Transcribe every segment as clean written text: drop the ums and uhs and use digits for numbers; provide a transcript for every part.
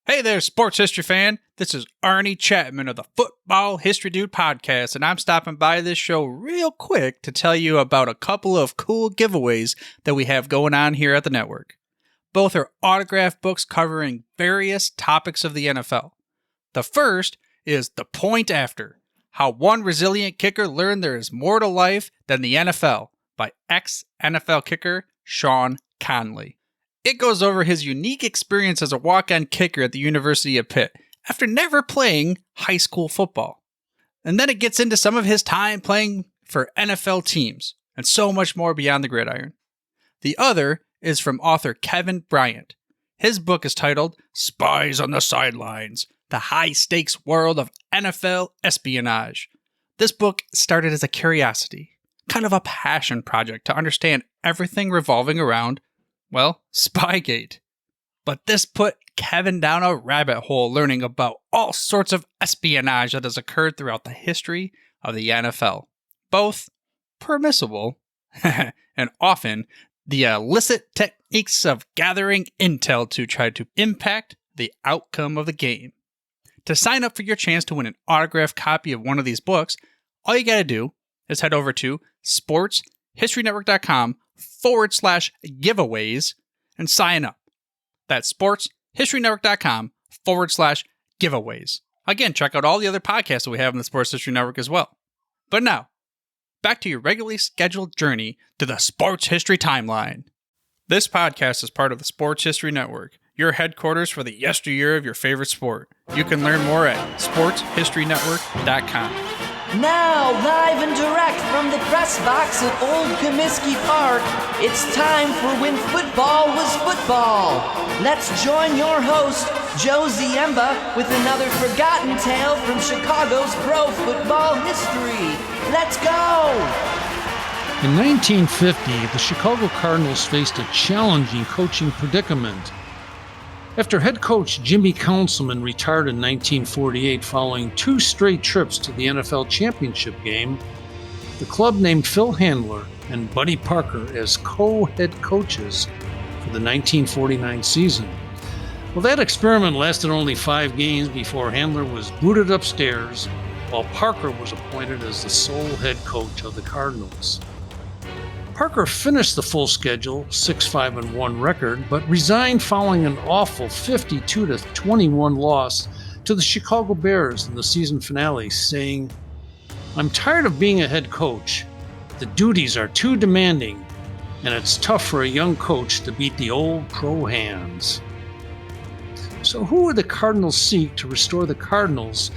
Hey there, sports history fan. This is Arnie Chapman of the Football History Dude podcast, and I'm stopping by this show real quick to tell you about a couple of cool giveaways that we have going on here at the network. Both are autographed books covering various topics of the NFL. The first is The Point After: How One Resilient Kicker Learned There Is More to Life Than the NFL by ex-NFL kicker Sean Conley. It goes over his unique experience as a walk-on kicker at the University of Pitt after never playing high school football. And then it gets into some of his time playing for NFL teams and so much more beyond the gridiron. The other is from author Kevin Bryant. His book is titled Spies on the Sidelines: The High-Stakes World of NFL Espionage. This book started as a curiosity, kind of a passion project to understand everything revolving around, well, Spygate. But this put Kevin down a rabbit hole learning about all sorts of espionage that has occurred throughout the history of the NFL. Both permissible and often the illicit techniques of gathering intel to try to impact the outcome of the game. To sign up for your chance to win an autographed copy of one of these books, all you gotta do is head over to sportshistorynetwork.com/giveaways and sign up. That's sportshistorynetwork.com/giveaways. Again, check out all the other podcasts that we have in the Sports History Network as well. But now, back to your regularly scheduled journey to the Sports History Timeline. This podcast is part of the Sports History Network, your headquarters for the yesteryear of your favorite sport. You can learn more at sportshistorynetwork.com. Now, live and direct from the press box at Old Comiskey Park, it's time for When Football Was Football. Let's join your host, Joe Ziemba, with another forgotten tale from Chicago's pro football history. Let's go! In 1950, the Chicago Cardinals faced a challenging coaching predicament. After head coach Jimmy Conzelman retired in 1948 following 2 straight trips to the NFL championship game, the club named Phil Handler and Buddy Parker as co-head coaches for the 1949 season. Well, that experiment lasted only 5 games before Handler was booted upstairs, while Parker was appointed as the sole head coach of the Cardinals. Parker finished the full schedule, 6-5-1 record, but resigned following an awful 52-21 loss to the Chicago Bears in the season finale, saying, "I'm tired of being a head coach. The duties are too demanding, and it's tough for a young coach to beat the old pro hands." So who would the Cardinals seek to restore the Cardinals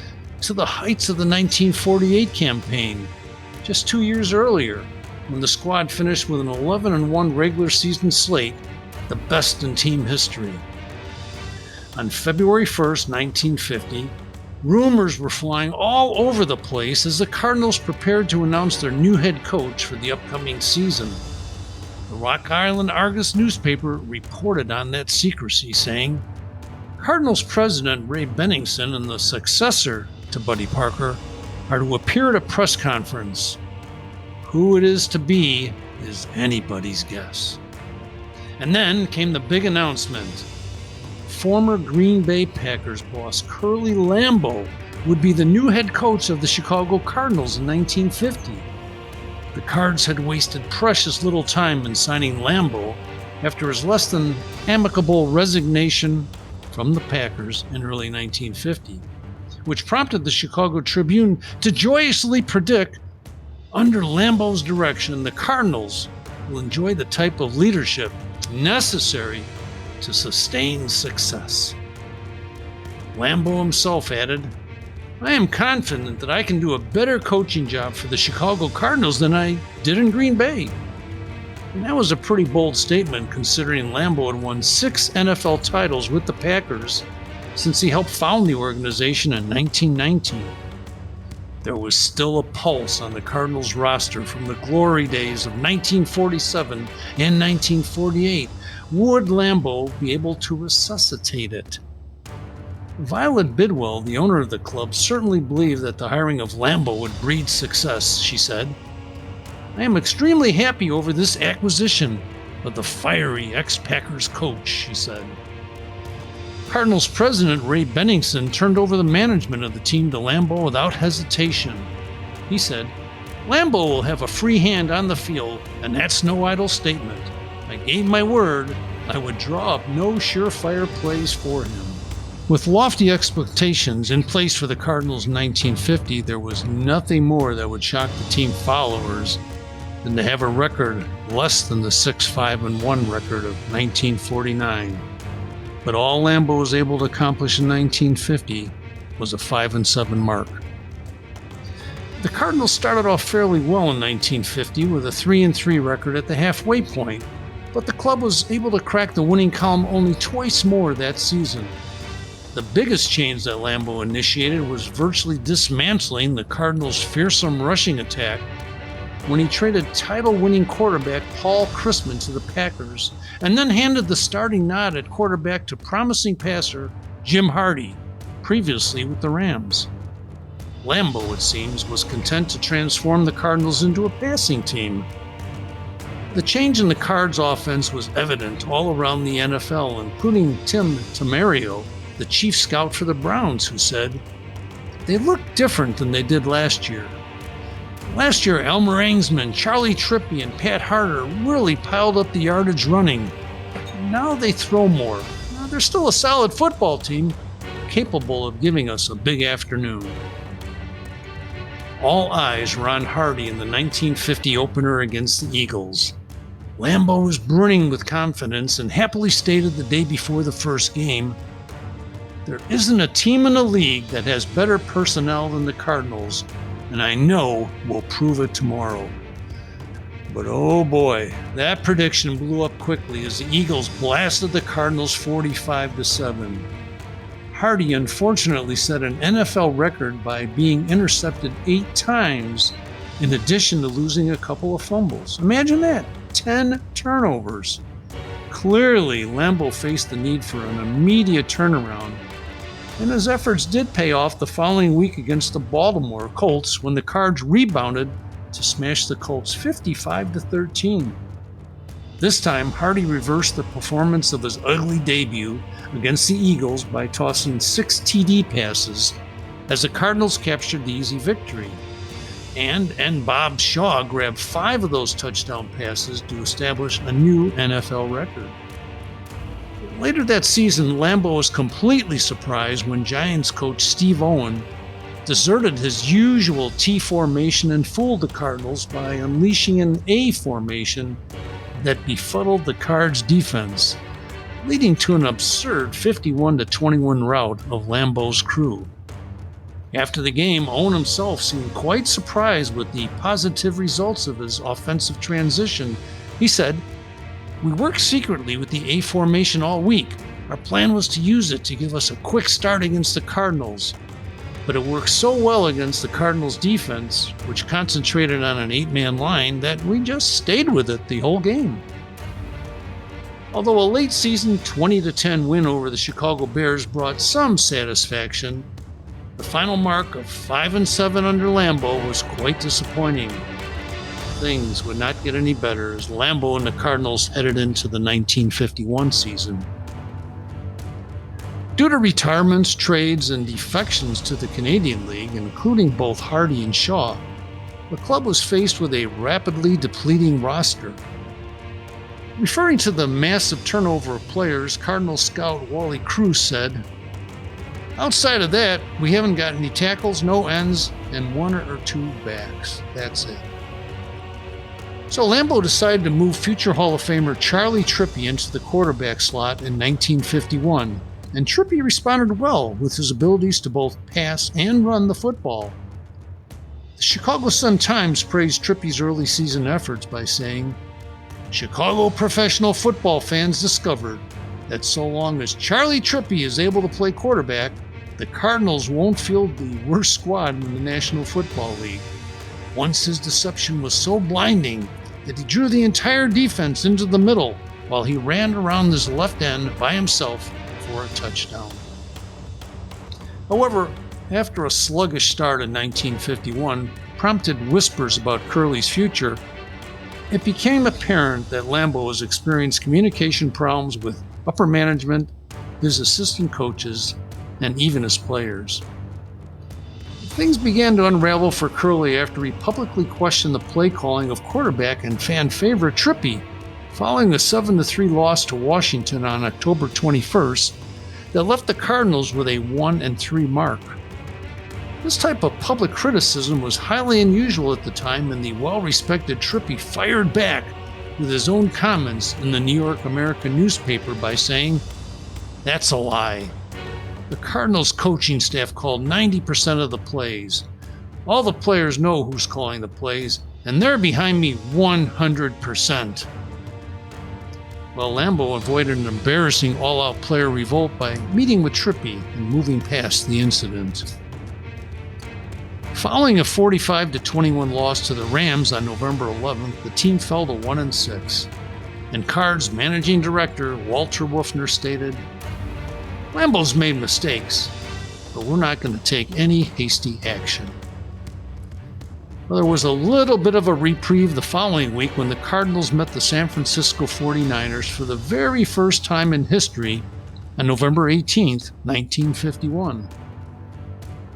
to the heights of the 1948 campaign, just 2 years earlier, when the squad finished with an 11-1 regular season slate, the best in team history? On February 1st, 1950, rumors were flying all over the place as the Cardinals prepared to announce their new head coach for the upcoming season. The Rock Island Argus newspaper reported on that secrecy, saying, Cardinals president Ray Benningsen and the successor to Buddy Parker are to appear at a press conference. Who it is to be is anybody's guess. And then came the big announcement. Former Green Bay Packers boss Curly Lambeau would be the new head coach of the Chicago Cardinals in 1950. The Cards had wasted precious little time in signing Lambeau after his less than amicable resignation from the Packers in early 1950, which prompted the Chicago Tribune to joyously predict, under Lambeau's direction, the Cardinals will enjoy the type of leadership necessary to sustain success. Lambeau himself added, I am confident that I can do a better coaching job for the Chicago Cardinals than I did in Green Bay. And that was a pretty bold statement considering Lambeau had won 6 NFL titles with the Packers since he helped found the organization in 1919. There was still a pulse on the Cardinals roster from the glory days of 1947 and 1948. Would Lambeau be able to resuscitate it? Violet Bidwell, the owner of the club, certainly believed that the hiring of Lambeau would breed success, she said. I am extremely happy over this acquisition of the fiery ex-Packers coach, she said. Cardinals president Ray Benningson turned over the management of the team to Lambeau without hesitation. He said, "Lambeau will have a free hand on the field, and that's no idle statement. I gave my word I would draw up no surefire plays for him." With lofty expectations in place for the Cardinals in 1950, there was nothing more that would shock the team followers than to have a record less than the 6-5-1 record of 1949. But all Lambeau was able to accomplish in 1950 was a 5-7 mark. The Cardinals started off fairly well in 1950 with a 3-3 record at the halfway point, but the club was able to crack the winning column only twice more that season. The biggest change that Lambeau initiated was virtually dismantling the Cardinals' fearsome rushing attack when he traded title-winning quarterback Paul Christman to the Packers and then handed the starting nod at quarterback to promising passer Jim Hardy, previously with the Rams. Lambeau, it seems, was content to transform the Cardinals into a passing team. The change in the Cards' offense was evident all around the NFL, including Tim Tamario, the chief scout for the Browns, who said, "They look different than they did last year. Last year, Elmer Angsman, Charlie Trippi, and Pat Harter really piled up the yardage running. Now they throw more. Now they're still a solid football team, capable of giving us a big afternoon." All eyes were on Hardy in the 1950 opener against the Eagles. Lambeau was brimming with confidence and happily stated the day before the first game, "There isn't a team in the league that has better personnel than the Cardinals, and I know we'll prove it tomorrow." But oh boy, that prediction blew up quickly as the Eagles blasted the Cardinals 45-7. Hardy unfortunately set an NFL record by being intercepted 8 times, in addition to losing a couple of fumbles. Imagine that, 10 turnovers. Clearly, Lambeau faced the need for an immediate turnaround, and his efforts did pay off the following week against the Baltimore Colts when the Cards rebounded to smash the Colts 55-13. This time, Hardy reversed the performance of his ugly debut against the Eagles by tossing 6 TD passes as the Cardinals captured the easy victory. And Bob Shaw grabbed 5 of those touchdown passes to establish a new NFL record. Later that season, Lambeau was completely surprised when Giants coach Steve Owen deserted his usual T formation and fooled the Cardinals by unleashing an A formation that befuddled the Cards' defense, leading to an absurd 51-21 rout of Lambeau's crew. After the game, Owen himself seemed quite surprised with the positive results of his offensive transition. He said, "We worked secretly with the A formation all week. Our plan was to use it to give us a quick start against the Cardinals. But it worked so well against the Cardinals' defense, which concentrated on an 8-man line, that we just stayed with it the whole game." Although a late-season 20-10 win over the Chicago Bears brought some satisfaction, the final mark of 5-7 under Lambeau was quite disappointing. Things would not get any better as Lambeau and the Cardinals headed into the 1951 season. Due to retirements, trades, and defections to the Canadian League, including both Hardy and Shaw, the club was faced with a rapidly depleting roster. Referring to the massive turnover of players, Cardinal scout Wally Cruz said, "Outside of that, we haven't got any tackles, no ends, and 1 or 2 backs. That's it." So Lambeau decided to move future Hall of Famer Charlie Trippi into the quarterback slot in 1951. And Trippi responded well with his abilities to both pass and run the football. The Chicago Sun-Times praised Trippi's early season efforts by saying, "Chicago professional football fans discovered that so long as Charlie Trippi is able to play quarterback, the Cardinals won't field the worst squad in the National Football League. Once his deception was so blinding that he drew the entire defense into the middle while he ran around his left end by himself for a touchdown." However, after a sluggish start in 1951 prompted whispers about Curly's future, it became apparent that Lambeau has experienced communication problems with upper management his assistant coaches, and even his players. Things began to unravel for Curley after he publicly questioned the play calling of quarterback and fan favorite Trippy, following a 7-3 loss to Washington on October 21st that left the Cardinals with a 1-3 mark. This type of public criticism was highly unusual at the time, and the well-respected Trippy fired back with his own comments in the New York American newspaper by saying, "That's a lie. The Cardinals coaching staff called 90% of the plays. All the players know who's calling the plays, and they're behind me 100%. Well, Lambeau avoided an embarrassing all-out player revolt by meeting with Trippy and moving past the incident. Following a 45-21 loss to the Rams on November 11th, the team fell to 1-6, and Cards managing director Walter Wolfner stated, "Lambeau's made mistakes, but we're not going to take any hasty action." Well, there was a little bit of a reprieve the following week when the Cardinals met the San Francisco 49ers for the very first time in history on November 18th, 1951.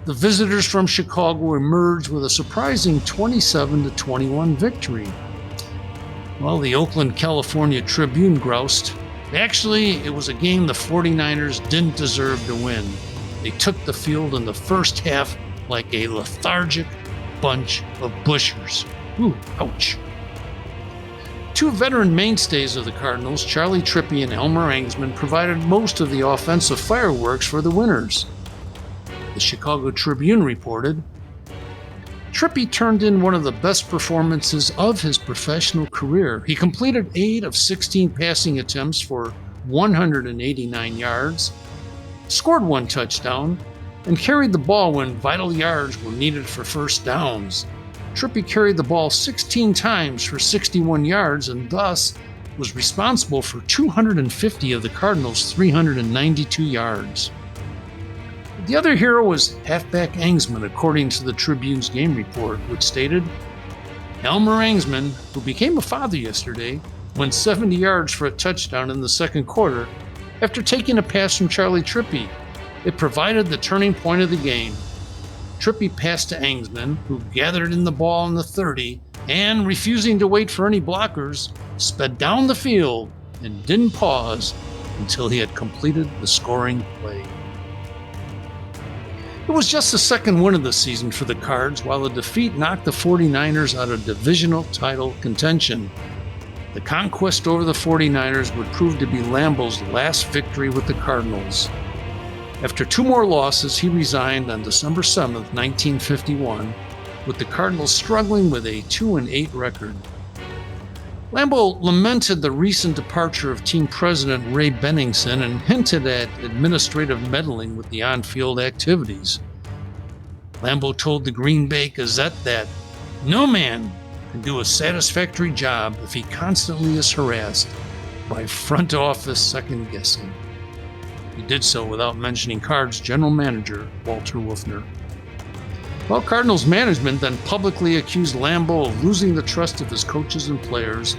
The visitors from Chicago emerged with a surprising 27-21 victory. Well, the Oakland, California Tribune groused, "Actually, it was a game the 49ers didn't deserve to win. They took the field in the first half like a lethargic bunch of bushers." Ooh, ouch. Two veteran mainstays of the Cardinals, Charlie Trippy and Elmer Angsman, provided most of the offensive fireworks for the winners. The Chicago Tribune reported, "Trippy turned in one of the best performances of his professional career. He completed 8 of 16 passing attempts for 189 yards, scored 1 touchdown, and carried the ball when vital yards were needed for first downs. Trippy carried the ball 16 times for 61 yards and thus was responsible for 250 of the Cardinals' 392 yards. The other hero was halfback Angsman, according to the Tribune's game report, which stated, "Elmer Angsman, who became a father yesterday, went 70 yards for a touchdown in the second quarter after taking a pass from Charlie Trippy. It provided the turning point of the game. Trippy passed to Angsman, who gathered in the ball in the 30 and, refusing to wait for any blockers, sped down the field and didn't pause until he had completed the scoring play." It was just the second win of the season for the Cards, while the defeat knocked the 49ers out of divisional title contention. The conquest over the 49ers would prove to be Lambeau's last victory with the Cardinals. After 2 more losses, he resigned on December 7, 1951, with the Cardinals struggling with a 2-8 record. Lambeau lamented the recent departure of team president Ray Benningsen and hinted at administrative meddling with the on-field activities. Lambeau told the Green Bay Gazette that no man can do a satisfactory job if he constantly is harassed by front office second-guessing. He did so without mentioning Cards general manager Walter Wolfner. Well, Cardinals management then publicly accused Lambeau of losing the trust of his coaches and players,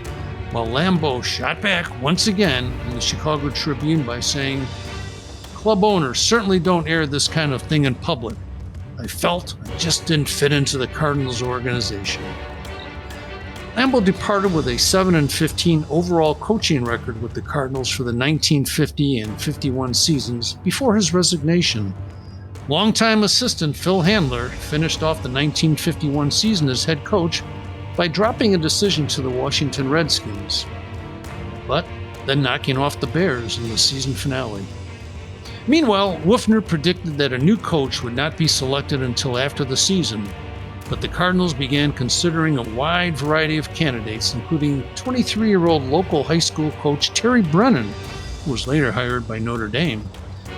while Lambeau shot back once again in the Chicago Tribune by saying, "Club owners certainly don't air this kind of thing in public. I felt I just didn't fit into the Cardinals organization." Lambeau departed with a 7-15 overall coaching record with the Cardinals for the 1950 and 51 seasons before his resignation. Longtime assistant Phil Handler finished off the 1951 season as head coach by dropping a decision to the Washington Redskins, but then knocking off the Bears in the season finale. Meanwhile, Wolfner predicted that a new coach would not be selected until after the season, but the Cardinals began considering a wide variety of candidates, including 23-year-old local high school coach Terry Brennan, who was later hired by Notre Dame,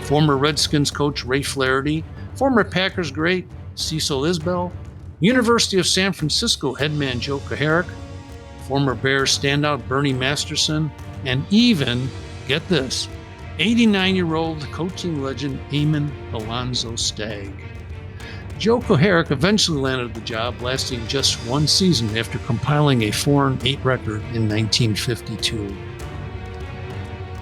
former Redskins coach Ray Flaherty, former Packers great Cecil Isbell, University of San Francisco headman Joe Ziemba, former Bears standout Bernie Masterson, and even, get this, 89-year-old coaching legend Eamon Alonzo Stagg. Joe Ziemba eventually landed the job, lasting just 1 season after compiling a 4-8 record in 1952.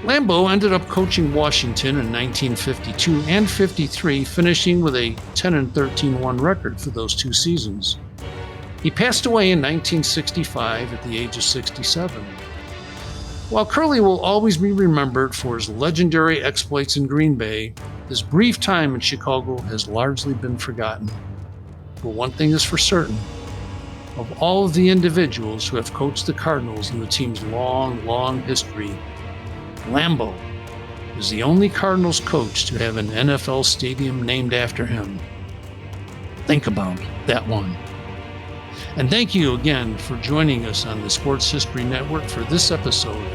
Lambeau ended up coaching Washington in 1952 and 53, finishing with a 10-13-1 record for those two seasons. He passed away in 1965 at the age of 67. While Curly will always be remembered for his legendary exploits in Green Bay, his brief time in Chicago has largely been forgotten. But one thing is for certain: of all of the individuals who have coached the Cardinals in the team's long history, Lambeau is the only Cardinals coach to have an NFL stadium named after him. Think about that one. And thank you again for joining us on the Sports History Network for this episode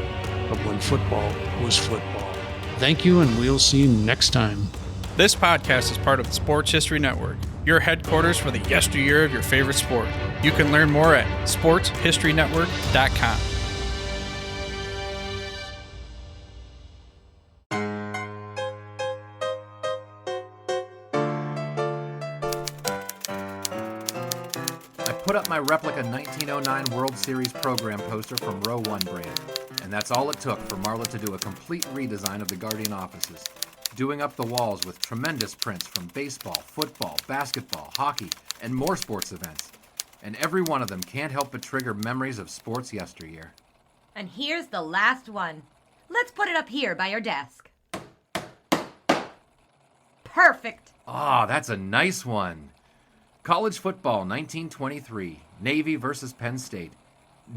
of When Football Was Football. Thank you, and we'll see you next time. This podcast is part of the Sports History Network, your headquarters for the yesteryear of your favorite sport. You can learn more at sportshistorynetwork.com. Put up my replica 1909 World Series program poster from Row 1 brand, and that's all it took for Marla to do a complete redesign of the Guardian offices, doing up the walls with tremendous prints from baseball, football, basketball, hockey, and more sports events. And every one of them can't help but trigger memories of sports yesteryear. And here's the last one. Let's put it up here by your desk. Perfect. Ah, that's a nice one. College football, 1923, Navy versus Penn State.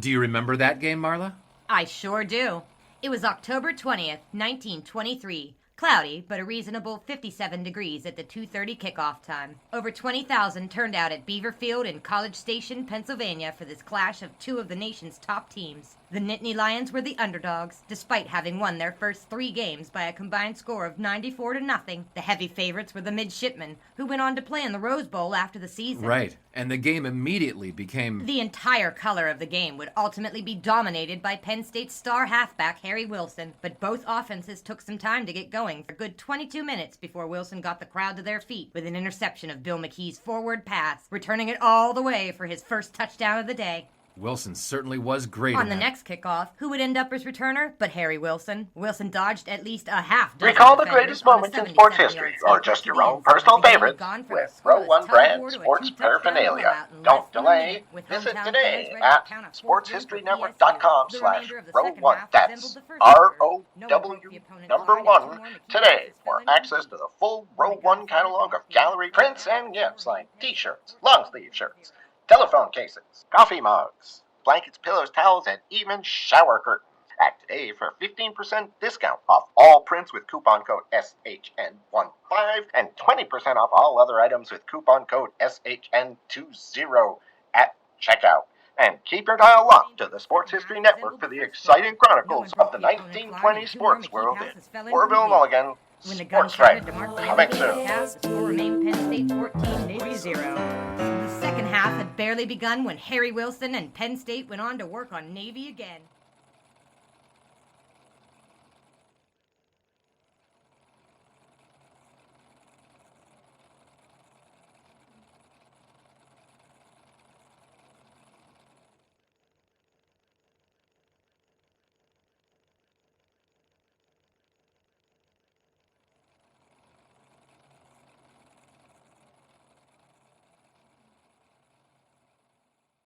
Do you remember that game, Marla? I sure do. It was October 20th, 1923. Cloudy, but a reasonable 57 degrees at the 2:30 kickoff time. Over 20,000 turned out at Beaver Field in College Station, Pennsylvania for this clash of two of the nation's top teams. The Nittany Lions were the underdogs, despite having won their first 3 games by a combined score of 94-0. The heavy favorites were the Midshipmen, who went on to play in the Rose Bowl after the season. Right, and the game immediately became... The entire color of the game would ultimately be dominated by Penn State's star halfback Harry Wilson, but both offenses took some time to get going for a good 22 minutes before Wilson got the crowd to their feet with an interception of Bill McKee's forward pass, returning it all the way for his first touchdown of the day. Wilson certainly was great On the next kickoff, who would end up as returner but Harry Wilson? Wilson dodged at least a half dozen Recall the defenders greatest on a moments in sports 77-yard history, stop or just to your the own end zone, personal beginning favorites, gone from with a Row scoreless 1 tug brand of war to a sports 2-touchdown paraphernalia. blowout in Don't less than a delay. minute, with Visit hometown today fans ready to at count a fourth win for sportshistorynetwork.com/Row1. PSU. That's ROW, number 1 today for access to the full Row 1 catalog of gallery prints and gifts like t-shirts, long-sleeve shirts, telephone cases, coffee mugs, blankets, pillows, towels, and even shower curtains. Act today for 15% discount off all prints with coupon code SHN15 and 20% off all other items with coupon code SHN20 at checkout. And keep your dial locked to the Sports History Network for the exciting chronicles of the 1920 sports world in Orville, Mulligan. When the gun Sports Right, shouted to mark coming the soon. the score remained Penn State 14, Navy 0. The second half had barely begun when Harry Wilson and Penn State went on to work on Navy again.